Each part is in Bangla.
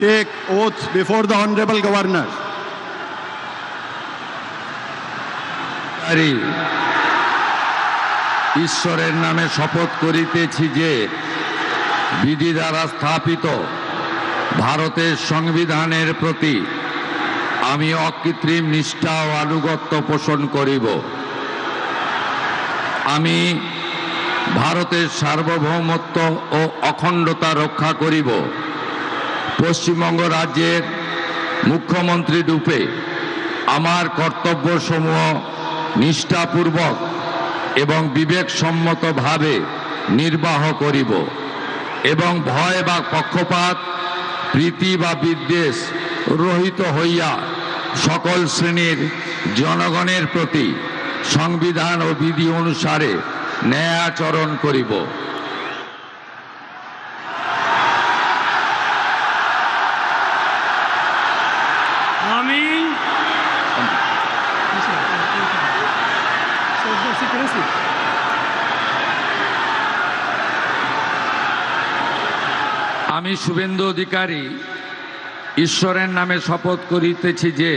Take oath before the Honorable Governor. ঈশ্বরের নামে শপথ করিতেছি যে বিধি দ্বারা স্থাপিত ভারতের সংবিধানের প্রতি আমি অকৃত্রিম নিষ্ঠা ও আনুগত্য পোষণ করিব। আমি ভারতের সার্বভৌমত্ব ও অখণ্ডতা রক্ষা করিব। পশ্চিমবঙ্গ রাজ্যের মুখ্যমন্ত্রী রূপে আমার কর্তব্যসমূহ নিষ্ঠাপূর্বক এবং বিবেকসম্মতভাবে নির্বাহ করিব এবং ভয় বা পক্ষপাত প্রীতি বা বিদ্বেষ রহিত হইয়া সকল শ্রেণীর জনগণের প্রতি সংবিধান ও বিধি অনুসারে ন্যায় আচরণ করিব। আমি আমি শুভেন্দু অধিকারী ঈশ্বরের নামে শপথ করিতেছি যে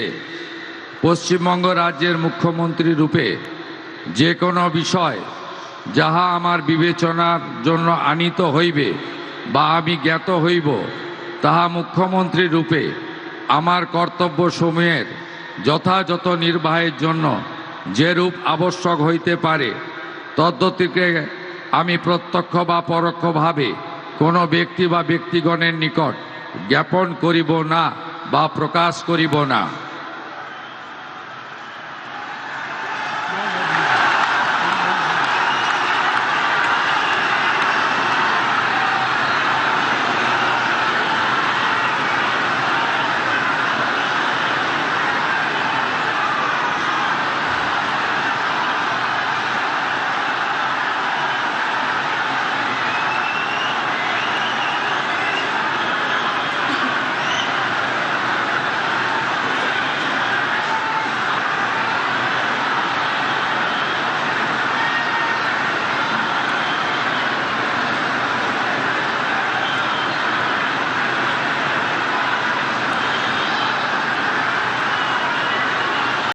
পশ্চিমবঙ্গ রাজ্যের মুখ্যমন্ত্রী রূপে যে কোনো বিষয় যাহা আমার বিবেচনার জন্য আনীত হইবে বা আমি জ্ঞাত হইব, তাহা মুখ্যমন্ত্রী রূপে আমার কর্তব্যসমূহের যথাযথ নির্বাহের জন্য যেরূপ আবশ্যক হইতে পারে তদ্গতিকে আমি প্রত্যক্ষ বা পরোক্ষভাবে কোনো ব্যক্তি বা ব্যক্তিগণের নিকট জ্ঞাপন করিব না বা প্রকাশ করিব না।